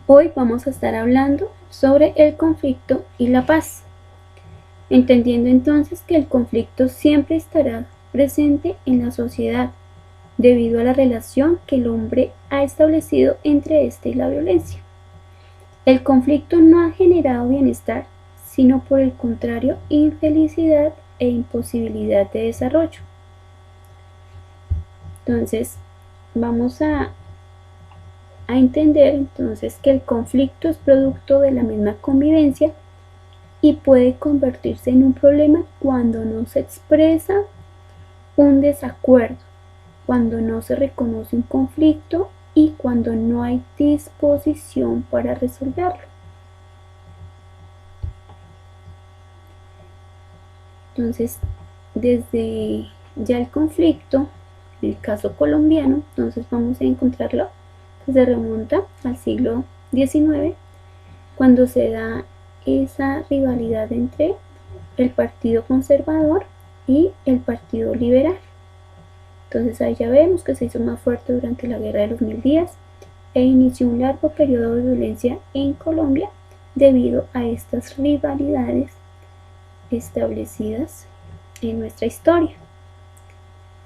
Hoy vamos a estar hablando sobre el conflicto y la paz, entendiendo entonces que el conflicto siempre estará presente en la sociedad debido a la relación que el hombre ha establecido entre éste y la violencia. El conflicto no ha generado bienestar, sino por el contrario, infelicidad e imposibilidad de desarrollo. Entonces, vamos a entender entonces que el conflicto es producto de la misma convivencia y puede convertirse en un problema cuando no se expresa un desacuerdo, cuando no se reconoce un conflicto y cuando no hay disposición para resolverlo. Entonces, desde ya el conflicto, en el caso colombiano, entonces vamos a encontrarlo que se remonta al siglo XIX, cuando se da esa rivalidad entre el Partido Conservador y el Partido Liberal. Entonces ahí ya vemos que se hizo más fuerte durante la Guerra de los 1000 días e inició un largo periodo de violencia en Colombia debido a estas rivalidades establecidas en nuestra historia.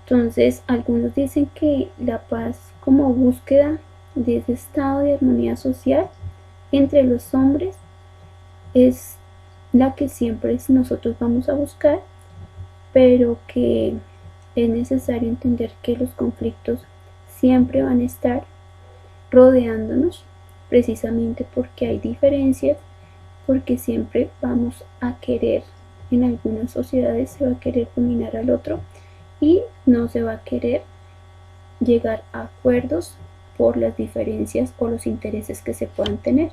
Entonces algunos dicen que la paz como búsqueda de ese estado de armonía social entre los hombres es la que siempre nosotros vamos a buscar, pero que es necesario entender que los conflictos siempre van a estar rodeándonos, precisamente porque hay diferencias, porque siempre vamos a querer, en algunas sociedades se va a querer dominar al otro y no se va a querer llegar a acuerdos por las diferencias o los intereses que se puedan tener.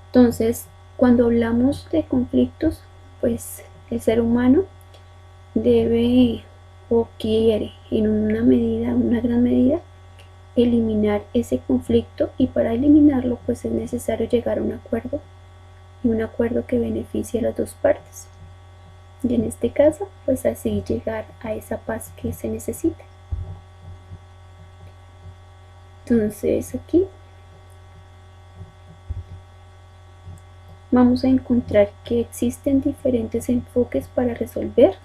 Entonces, cuando hablamos de conflictos, pues el ser humano debe o quiere en una medida, una gran medida, eliminar ese conflicto, y para eliminarlo pues es necesario llegar a un acuerdo, y un acuerdo que beneficie a las dos partes, y en este caso pues así llegar a esa paz que se necesita. Entonces aquí vamos a encontrar que existen diferentes enfoques para resolver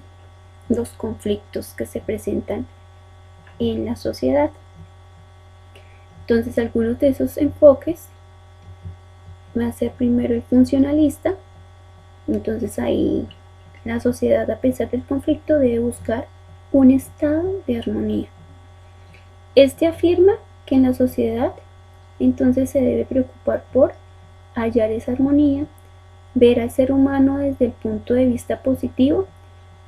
los conflictos que se presentan en la sociedad. Entonces algunos de esos enfoques va a ser primero el funcionalista. Entonces ahí la sociedad, a pesar del conflicto, debe buscar un estado de armonía. Este afirma que en la sociedad entonces se debe preocupar por hallar esa armonía, ver al ser humano desde el punto de vista positivo,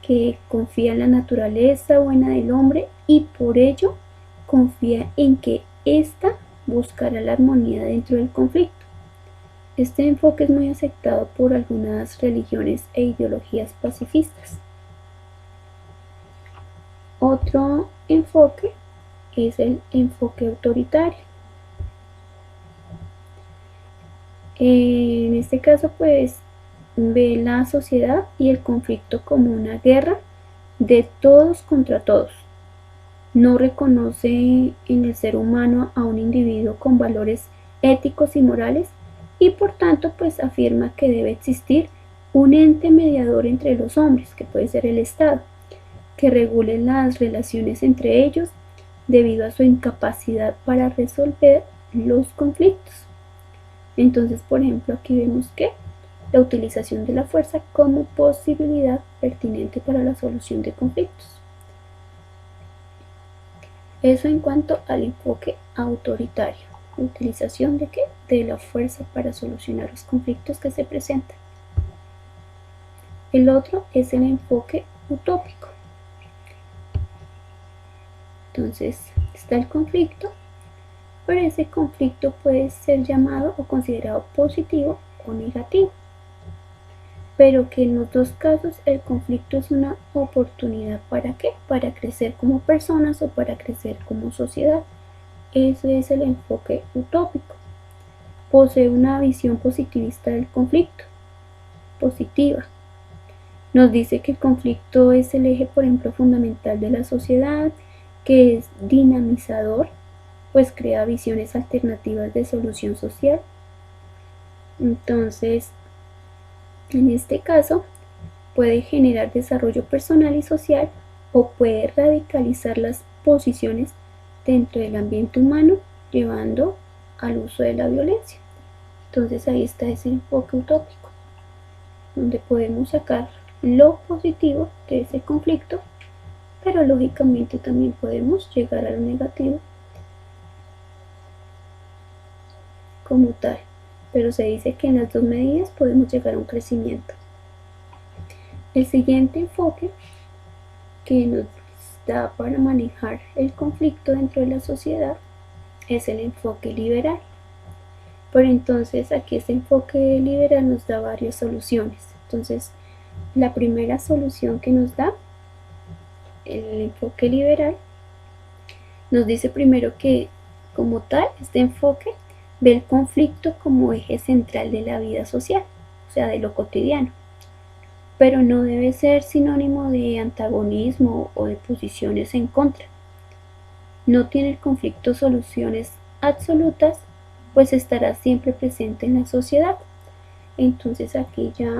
que confía en la naturaleza buena del hombre y por ello confía en que ésta buscará la armonía dentro del conflicto. Este enfoque es muy aceptado por algunas religiones e ideologías pacifistas. Otro enfoque es el enfoque autoritario. En este caso pues ve la sociedad y el conflicto como una guerra de todos contra todos. No reconoce en el ser humano a un individuo con valores éticos y morales, y por tanto pues afirma que debe existir un ente mediador entre los hombres, que puede ser el Estado, que regule las relaciones entre ellos debido a su incapacidad para resolver los conflictos. Entonces, por ejemplo, aquí vemos que la utilización de la fuerza como posibilidad pertinente para la solución de conflictos. Eso en cuanto al enfoque autoritario. ¿Utilización de qué? De la fuerza para solucionar los conflictos que se presentan. El otro es el enfoque utópico. Entonces está el conflicto, pero ese conflicto puede ser llamado o considerado positivo o negativo, pero que en los dos casos el conflicto es una oportunidad. ¿Para qué? Para crecer como personas o para crecer como sociedad. Ese es el enfoque utópico. Posee una visión positivista del conflicto, positiva. Nos dice que el conflicto es el eje, por ejemplo, fundamental de la sociedad, que es dinamizador pues crea visiones alternativas de solución social. Entonces, en este caso, puede generar desarrollo personal y social o puede radicalizar las posiciones dentro del ambiente humano, llevando al uso de la violencia. Entonces ahí está ese enfoque utópico, donde podemos sacar lo positivo de ese conflicto, pero lógicamente también podemos llegar a lo negativo como tal. Pero se dice que en las dos medidas podemos llegar a un crecimiento. El siguiente enfoque que nos da para manejar el conflicto dentro de la sociedad es el enfoque liberal. Pero entonces aquí este enfoque liberal nos da varias soluciones. Entonces, la primera solución que nos da el enfoque liberal nos dice primero que, como tal, este enfoque ve el conflicto como eje central de la vida social, o sea, de lo cotidiano, pero no debe ser sinónimo de antagonismo o de posiciones en contra. No tiene el conflicto soluciones absolutas, pues estará siempre presente en la sociedad. Entonces aquí ya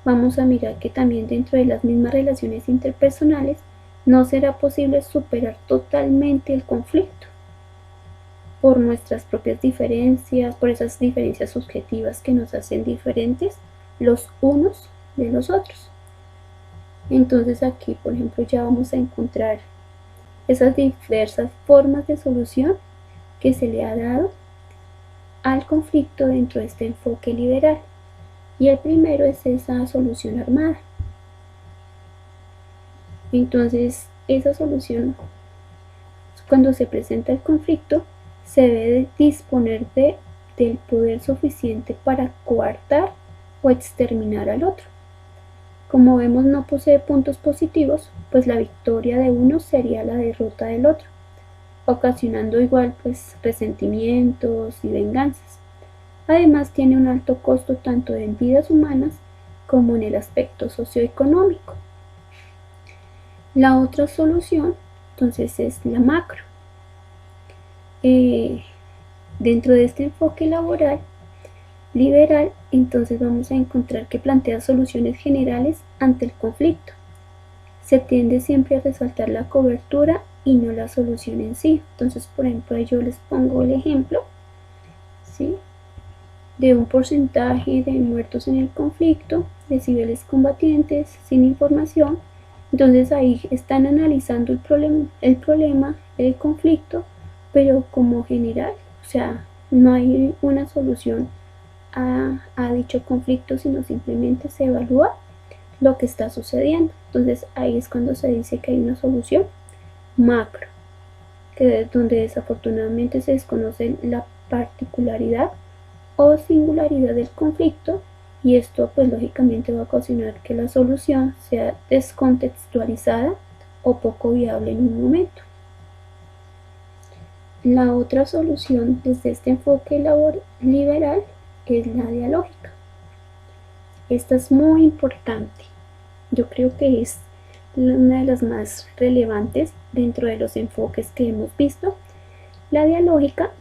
vamos a mirar que también dentro de las mismas relaciones interpersonales no será posible superar totalmente el conflicto por nuestras propias diferencias, por esas diferencias subjetivas que nos hacen diferentes los unos de los otros. Entonces aquí, por ejemplo, ya vamos a encontrar esas diversas formas de solución que se le ha dado al conflicto dentro de este enfoque liberal. Y el primero es esa solución armada. Entonces, esa solución, cuando se presenta el conflicto, se debe disponer del poder suficiente para coartar o exterminar al otro. Como vemos, no posee puntos positivos, pues la victoria de uno sería la derrota del otro, ocasionando igual pues resentimientos y venganzas. Además tiene un alto costo tanto en vidas humanas como en el aspecto socioeconómico. La otra solución entonces es la macro. Dentro de este enfoque liberal, entonces vamos a encontrar que plantea soluciones generales ante el conflicto. Se tiende siempre a resaltar la cobertura y no la solución en sí. Entonces, por ejemplo, yo les pongo el ejemplo, ¿sí?, de un porcentaje de muertos en el conflicto, de civiles combatientes sin información. Entonces ahí están analizando el problema del conflicto, pero como general, o sea, no hay una solución a dicho conflicto, sino simplemente se evalúa lo que está sucediendo. Entonces ahí es cuando se dice que hay una solución macro, que es donde desafortunadamente se desconoce la particularidad o singularidad del conflicto, y esto pues lógicamente va a ocasionar que la solución sea descontextualizada o poco viable en un momento. La otra solución desde este enfoque liberal es la dialógica. Esta es muy importante. Yo creo que es una de las más relevantes dentro de los enfoques que hemos visto. La dialógica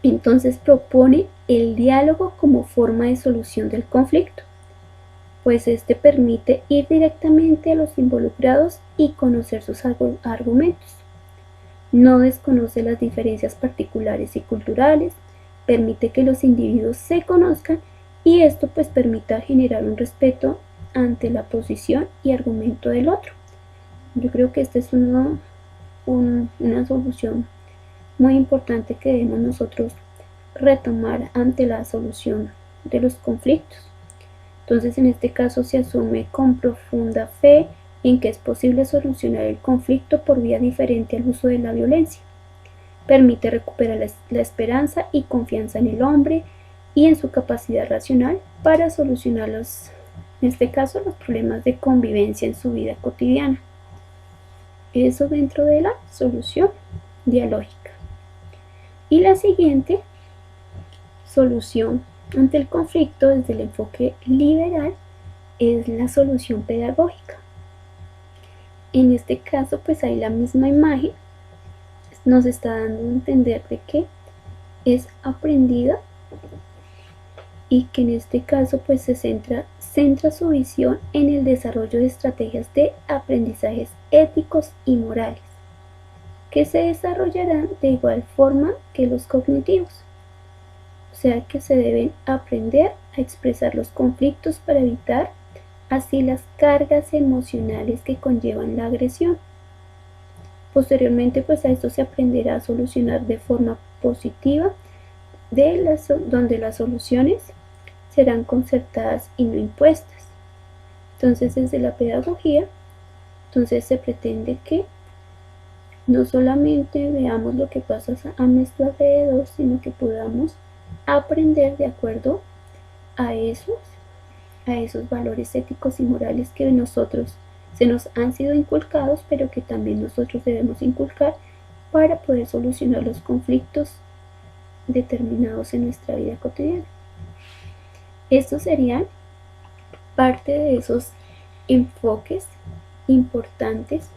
entonces propone el diálogo como forma de solución del conflicto, pues este permite ir directamente a los involucrados y conocer sus argumentos. No desconoce las diferencias particulares y culturales, permite que los individuos se conozcan y esto pues permita generar un respeto ante la posición y argumento del otro. Yo creo que esta es una solución muy importante que debemos nosotros retomar ante la solución de los conflictos. Entonces en este caso se asume con profunda fe en que es posible solucionar el conflicto por vía diferente al uso de la violencia. Permite recuperar la esperanza y confianza en el hombre y en su capacidad racional para solucionar en este caso los problemas de convivencia en su vida cotidiana. Eso dentro de la solución dialógica. Y la siguiente solución ante el conflicto desde el enfoque liberal es la solución pedagógica. En este caso pues hay la misma imagen, nos está dando a entender de que es aprendida y que en este caso pues se centra su visión en el desarrollo de estrategias de aprendizajes éticos y morales, que se desarrollarán de igual forma que los cognitivos, o sea que se deben aprender a expresar los conflictos para evitar así las cargas emocionales que conllevan la agresión. Posteriormente pues a esto se aprenderá a solucionar de forma positiva, donde las soluciones serán concertadas y no impuestas. Entonces desde la pedagogía se pretende que no solamente veamos lo que pasa a nuestro alrededor, sino que podamos aprender de acuerdo a esos valores éticos y morales que nosotros se nos han sido inculcados, pero que también nosotros debemos inculcar para poder solucionar los conflictos determinados en nuestra vida cotidiana. Estos serían parte de esos enfoques importantes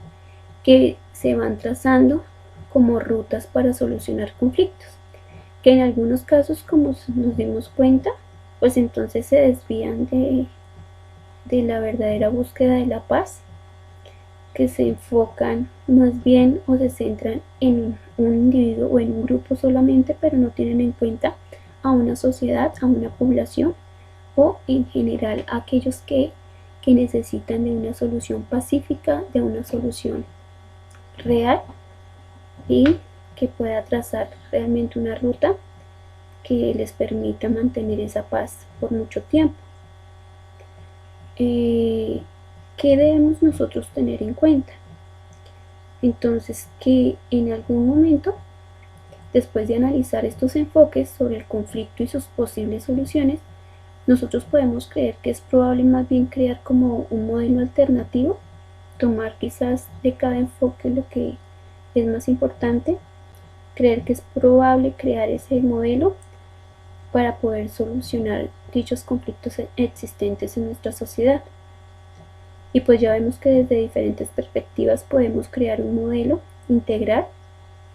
que se van trazando como rutas para solucionar conflictos, que en algunos casos, como nos dimos cuenta, pues entonces se desvían de la verdadera búsqueda de la paz, que se enfocan más bien o se centran en un individuo o en un grupo solamente, pero no tienen en cuenta a una sociedad, a una población o en general a aquellos que necesitan de una solución pacífica, de una solución real y que pueda trazar realmente una ruta que les permita mantener esa paz por mucho tiempo. ¿Qué debemos nosotros tener en cuenta? Entonces, que en algún momento, después de analizar estos enfoques sobre el conflicto y sus posibles soluciones, nosotros podemos creer que es probable más bien crear como un modelo alternativo, tomar quizás de cada enfoque lo que es más importante, creer que es probable crear ese modelo para poder solucionar dichos conflictos existentes en nuestra sociedad. Y pues ya vemos que desde diferentes perspectivas podemos crear un modelo integral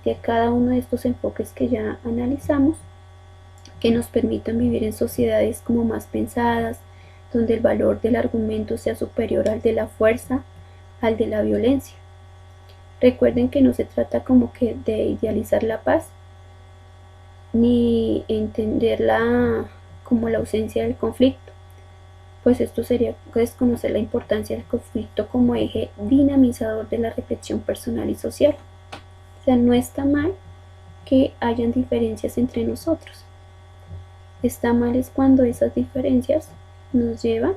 de cada uno de estos enfoques que ya analizamos, que nos permitan vivir en sociedades como más pensadas, donde el valor del argumento sea superior al de la fuerza, al de la violencia. Recuerden que no se trata como que de idealizar la paz, ni entenderla como la ausencia del conflicto, pues esto sería desconocer la importancia del conflicto como eje dinamizador de la reflexión personal y social. O sea, no está mal que hayan diferencias entre nosotros. Está mal es cuando esas diferencias nos llevan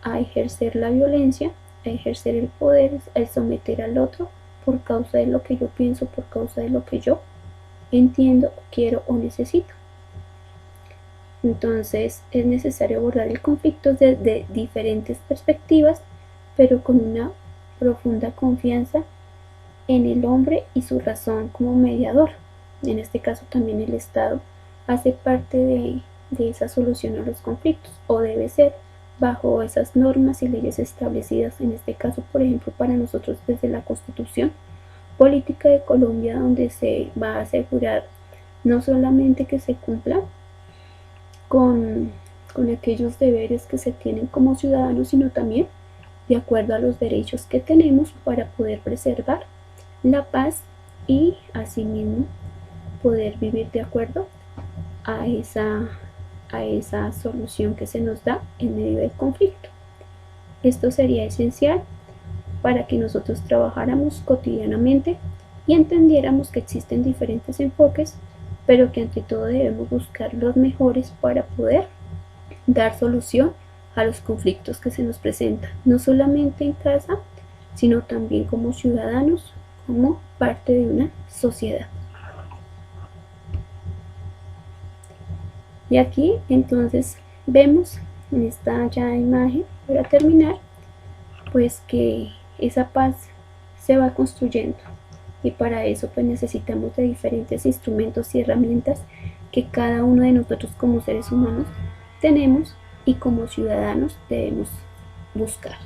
a ejercer la violencia, a ejercer el poder, a someter al otro por causa de lo que yo pienso, por causa de lo que yo entiendo, quiero o necesito. Entonces es necesario abordar el conflicto desde diferentes perspectivas, pero con una profunda confianza en el hombre y su razón como mediador. En este caso también el Estado hace parte de esa solución a los conflictos, o debe ser bajo esas normas y leyes establecidas, en este caso por ejemplo para nosotros desde la Constitución Política de Colombia, donde se va a asegurar no solamente que se cumpla con aquellos deberes que se tienen como ciudadanos, sino también de acuerdo a los derechos que tenemos para poder preservar la paz y asimismo poder vivir de acuerdo a esa solución que se nos da en medio del conflicto. Esto sería esencial para que nosotros trabajáramos cotidianamente y entendiéramos que existen diferentes enfoques, pero que ante todo debemos buscar los mejores para poder dar solución a los conflictos que se nos presentan, no solamente en casa, sino también como ciudadanos, como parte de una sociedad. Y aquí entonces vemos en esta ya imagen, para terminar, pues que esa paz se va construyendo, y para eso pues necesitamos de diferentes instrumentos y herramientas que cada uno de nosotros como seres humanos tenemos y como ciudadanos debemos buscar.